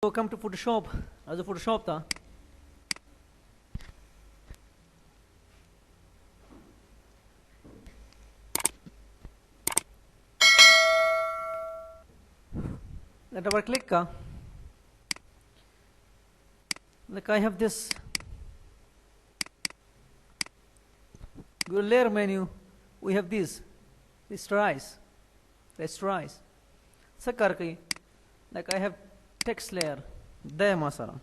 Welcome to Photoshop. Also Photoshop था. Let double click का. Like I have this. Go to layer menu. We have this. Rasterize. So करके. Like I have text layer. ده مثلا.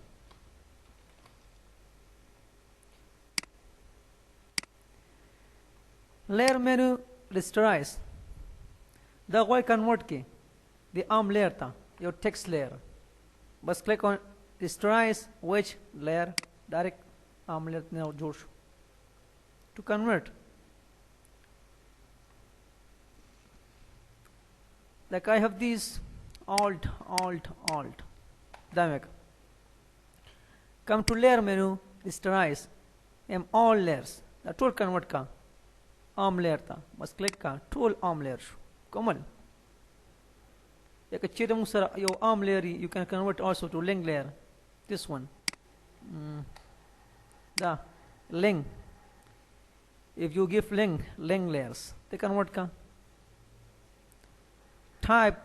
Layer menu rasterize. The way convert के. The arm layer था. Your text layer. बस click on rasterize which layer direct arm layer ने जोड़ to convert. Like I have these alt. Then come to layer menu, rasterize. All layers. The tool convert का arm layer था. बस click का tool arm layer. Common. Your arm layer you can convert also to link layer. This one. The link. If you give link layers, they convert ka. Type.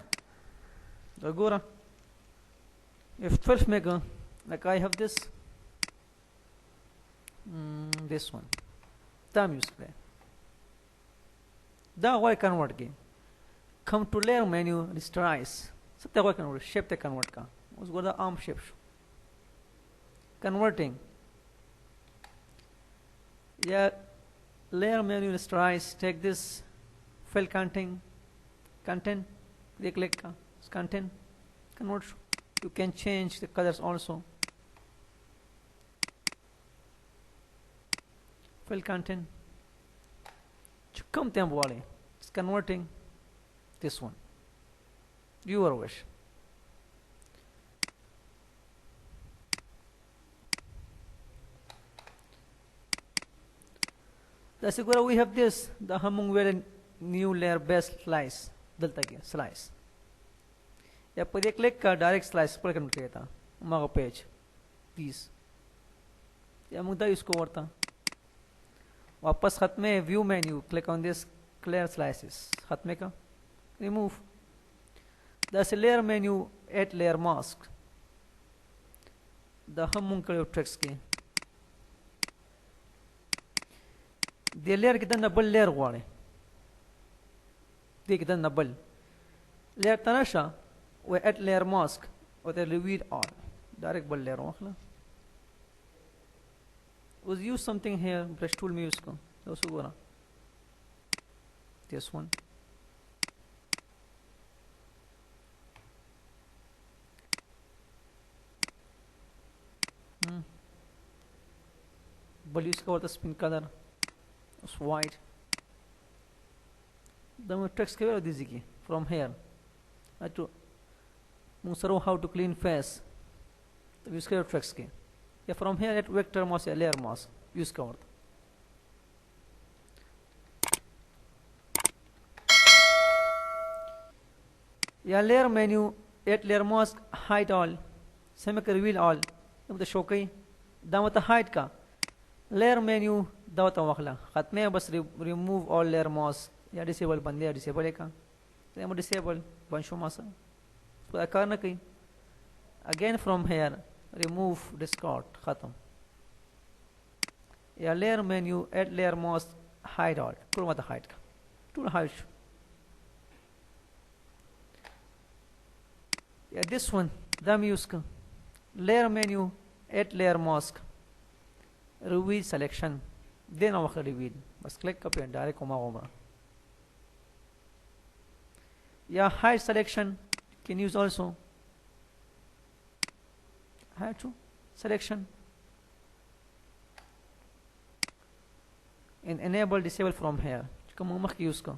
Agora. If 12 mega, like I have this. This one. Time use play. The way convert ke. Come to layer menu, rasterize. So the way convert shape te convert ka. उसको the arm shape. Converting. Yeah. Layer menu rasterize. Take this fill content. Click ka. Content. Convert. You can change the colors also. Fill content. Come tempo wale. It's converting. This one. Your wish. That's where we have this. The Hamungwell new layer best slice. Delta slice. या पर एक click का direct slice पर करना चाहिए था हमारा page please या मुद्दा इसको और था वापस खत्म में view menu click on this clear slices खत्म का remove that's layer menu add layer mask the हम कर ट्रिक्स के दे लेयर कितना डबल लेयर वाले दे कितना डबल लेयर तनाशा we add layer mask or the reveal all direct ball layer was use something here brush tool में use को also go ना this one ball use का spin color was white then we text के वाला दीजिए from here to Musaro how to clean face. Use के tricks के. या from here at vector mask या layer mask use का और. या layer menu add layer mask hide all. समें कर reveal all. ये मतलब शो कहीं. दामता hide का. Layer menu दावता वाखला. ख़त्म है बस remove all layer mask या disable बंदे या disable है का. तो ये disable बंशो मासा. करना कहीं again from here remove discard खत्म या layer menu add layer mask hide all tool मत hide का टूल hide या this one दम use का layer menu add layer mask reveal selection देना वक्त reveal बस click का पे डायरेक्ट घुमा या hide selection can use also hide to selection and enable disable from here come use ka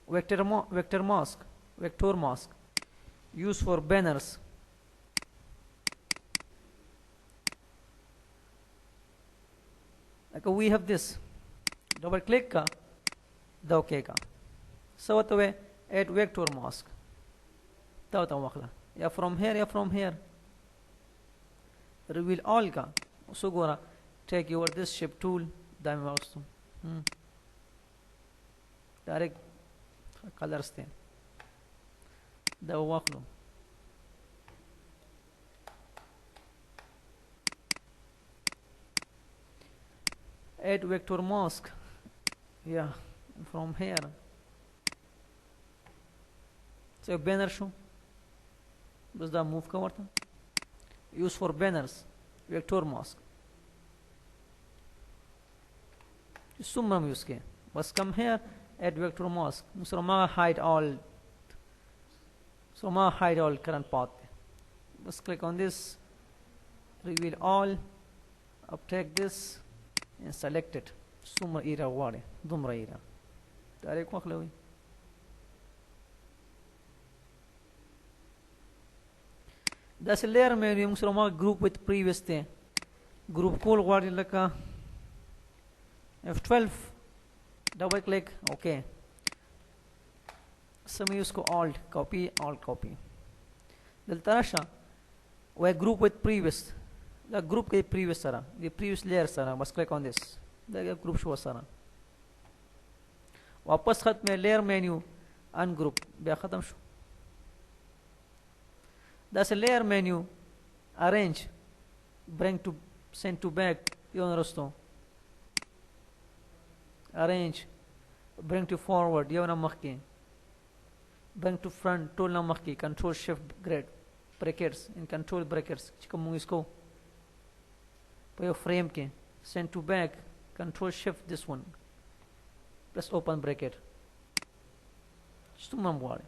vector mask use for banners like we have this double click ka the okay ka so what way add vector mask या from here reveal all का उसको गोरा take over this shape tool दाएं mouse तो direct colors थे da वाकलो add vector mask yeah from here so banner شو بس دا move का ورطة use for banners vector mask ثم use के बस come here add vector mask so ما hide all current path just click on this reveal all uptake this and select it ثم إيرا واري ضمر إيرا تعرف مخلوي that's a layer menu so ما group with previous thing group call واري لك F12 double click okay some use को alt copy دلتاشا و group with previous the group के previous सारा the previous layer सारा बस click on this देखिए group show सारा वापस खत में layer menu ungroup बे ख़त्म show that's a layer menu arrange bring to send to back yon रस्तो arrange bring to forward yon मखकी bring to front tool na maki control shift grid brackets in control brackets चिकम इसको पे frame के send to back control shift this one plus open bracket شتو ممواري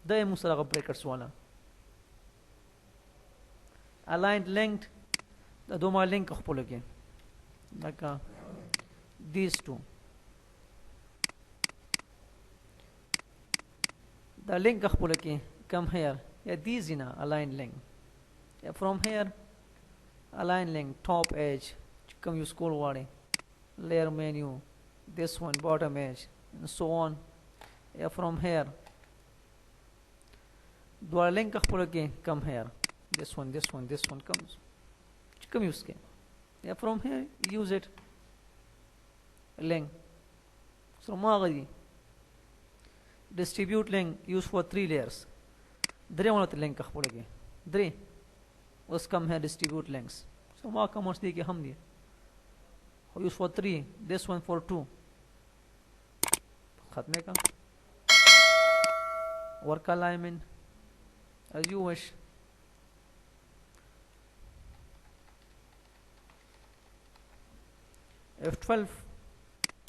ده يمسرق brackets وانا aligned length ده دوما link أخبولك like these two the link أخبولك come here yeah these هنا align link yeah from here align link top edge come you scroll واري layer menu this one bottom edge and so on yeah from here the link أخبولك come here this one comes come use के yeah from here use it link so ما غادي distribute link used for 3 layers دري वाला link أخبولك دري was come here distribute links so ما كم مش دي हम دي use for 3 this one for 2 ختمه का work alignment as you wish F12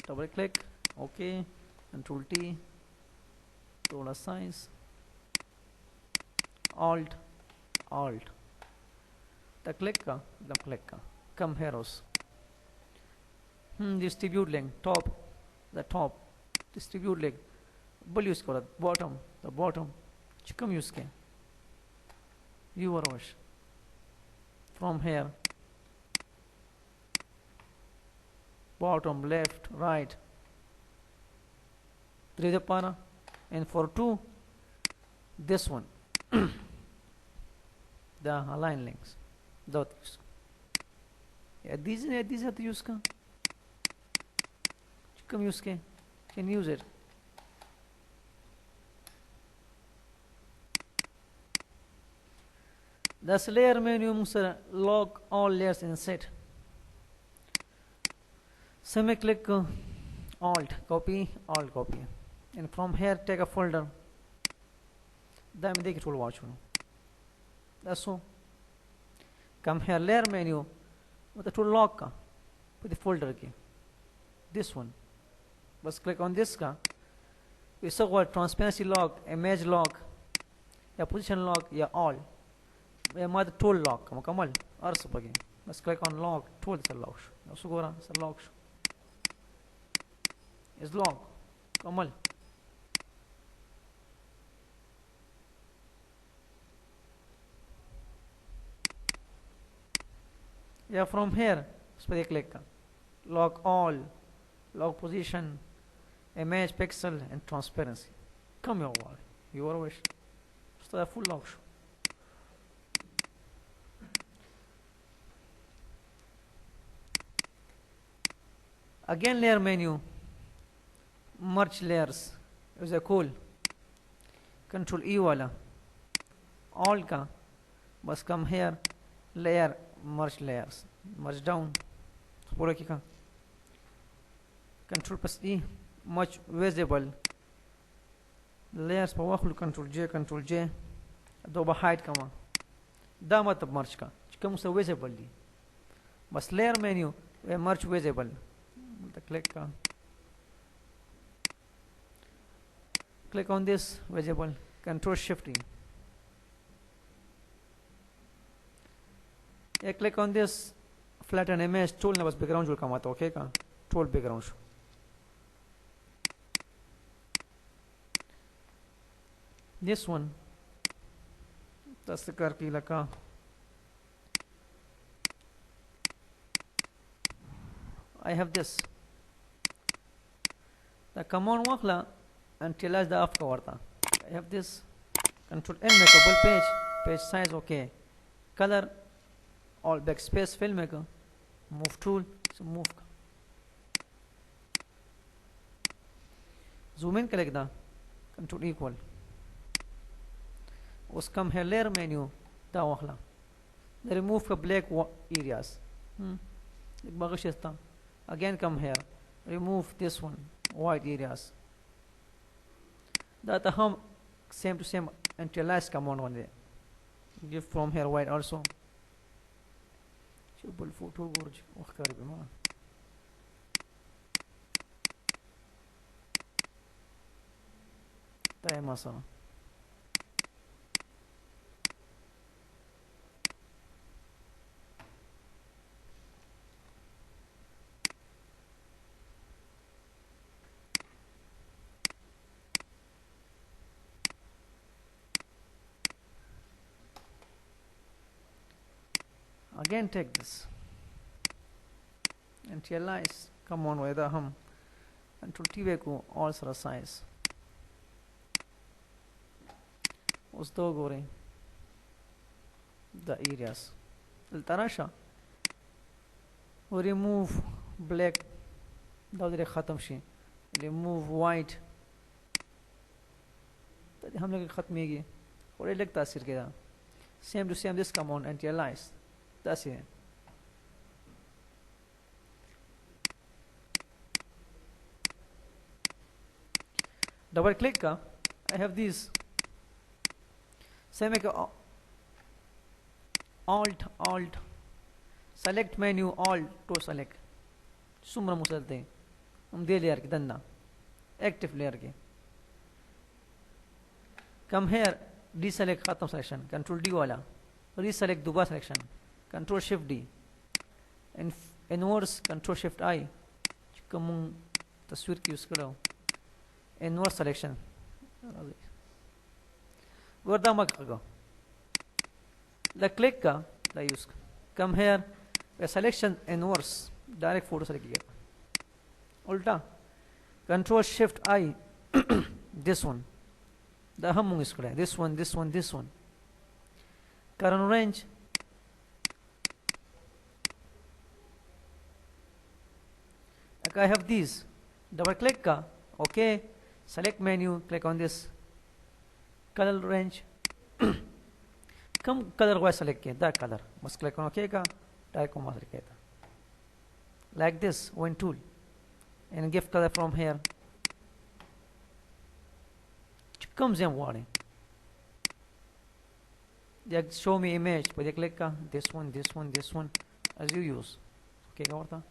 double click okay control T roller size alt the click का come heroes distribute link top the top distribute link बल use करो the bottom चिकम use के viewer wash from here bottom left right 3 the pana and for 2 this one the align links dot use yeah these are the use ka come use ke can use it that's layer menu musara lock all layers in set semi click alt copy and from here take a folder then make it will watch that's so come here layer menu with the tool lock ka with the folder key this one bas click on this ka we saw what transparency lock image lock या position lock या all या मत tool lock मुकम्मल ours बगे बस click on lock tool से lock show गोरा से lock शो is lock कमल या from here इस पर click का lock all lock position image pixel and transparency come your wall your wish so full lock again layer menu, merge layers is a cool, control E वाला, all का, बस come here, layer, merge layers, merge down, पूरा की का, control plus E, merge visible, layers पर वाखल control J, दोबा hide कमा, दा मतलब merge का, चिकन मुझसे visible ली, बस layer menu, वे merge visible, click का, click on this visible, control shift E. Click on this flatten image tool ना बस background जो कमाता ओके का tool background this one तस्कर की लका I have this the command वाखला until as the off cover I have this control N make a full page size okay color all backspace fill maker move tool so move zoom in करेगा control equal उस कम है layer menu दा वाखला remove का black areas एक बागश इसता again come here remove this one white areas that हम same to same until last command one there give from here white also شوف الفوتو برج واختار بما طيب مثلا again take this and realize come on whether hum control T को all sara size उस दो गोरे the areas التراشة و remove black ده उधर ख़त्म شيء remove white तभी हम लोग ख़त्म ही गए और ये लगता सिर के दा same to same this command and realize that's it double click का I have these same make alt select menu alt to select सुमरा मुसलते हैं हम दे लेयर के दंदा active layer के come here deselect खत्म selection control D वाला reselect दोबारा selection control shift D and inverse control shift I कम तस्वीर की यूज़ करो inverse selection वर्दा मत करो ला click का ला use come here a selection inverse direct photo select किया उल्टा control shift I this one the हम यूज़ करें this one current range I have these double click का okay select menu click on this color range come color wise select किया that color बस click on okay का type को मार किया था like this one tool and give color from here कम ज़्यादा वाले just show me image पर click का this one as you use okay का होता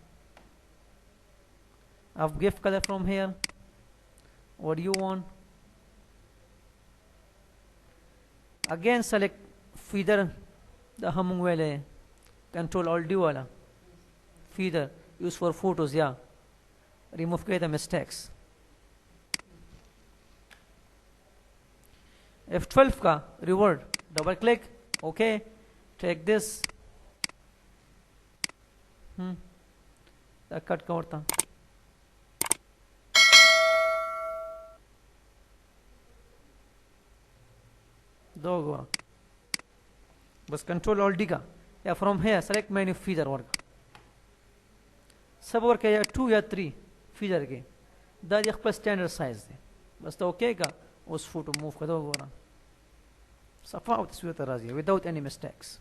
I've give color from here what do you want again select feather the हम वाले control alt D वाला feather use for photos yeah remove the mistakes F12 का reward double click okay take this cut का होता दो गो बस control alt D का या from here select menu feature work सब और क्या 2 या 3 फीचर के दा एक प्लस स्टैंडर्ड साइज दे बस तो ओके का उस फोटो मूव कर दो गोरा सफा तस्वीर तराजी विदाउट एनी मिस्टेक्स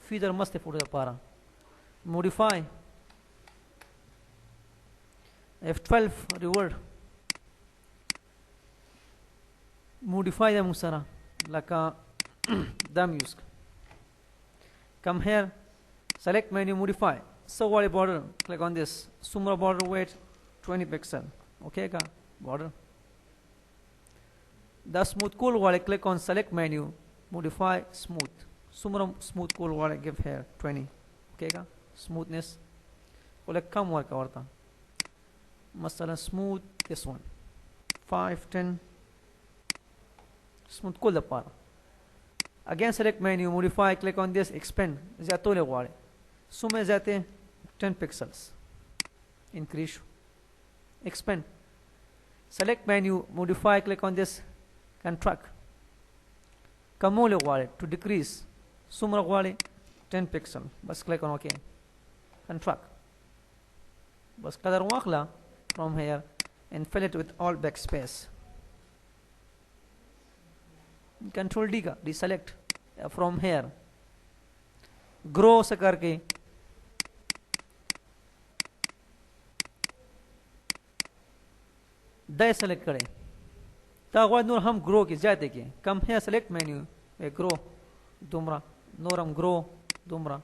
फीचर मस्त है फोटो पारा modify F12 reward modify the musara like dam use come here select menu modify so what border click on this sumra border weight 20 pixel okay ka border the smooth cool wale click on select menu modify smooth sumra smooth cool wale give here 20 okay ka smoothness wale kam work avarta مثلا smooth this one 5 10 smooth كل البارة again select menu modify click on this expand زيادة له واله سومة زيادة 10 pixels increase expand select menu modify click on this contract كمو له واله to decrease سومة واله 10 pixel بس click on OK contract بس قدر واخلا from here and fill it with all backspace control D का deselect from here grow से करके दे select करें ताकि नूर हम grow की जाते के come here select menu grow Dumra नूर हम grow दुमरा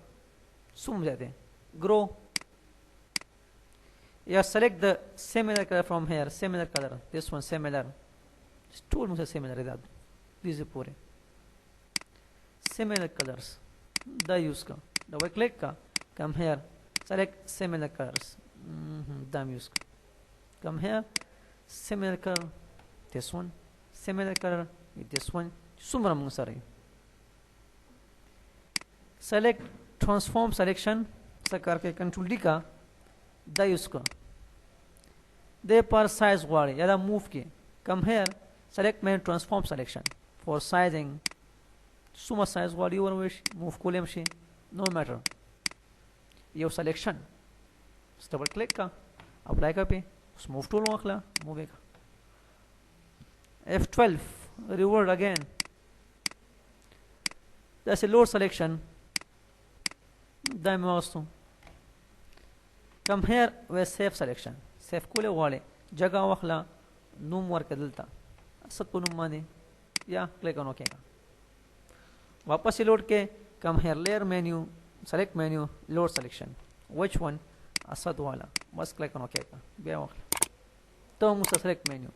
सुम जाते grow या select the similar color from here similar color this one similar tool मुझे similar है these पूरे similar colors the use का double click का come here select similar colors the use का come here similar color this one similar color with this one सुमरा मुझे सारे select transform selection से करके control D का the use का दे पर size वाले या move के come here select menu transform selection for sizing suma size वाली और wish move को ले मशे no matter ये selection double click का apply का पे उस move tool वाखला move का F12 reward again that's a load selection दाएं mouse तो come here with save selection save को ले वाले जगह वाखला नूम वर्क दलता सब को नूम माने या क्लिक ऑन ओके का वापस से लोड के come here layer menu select menu load selection which one Asad वाला बस क्लिक ऑन ओके का बे वाखला तो मुझे सेलेक्ट मेन्यू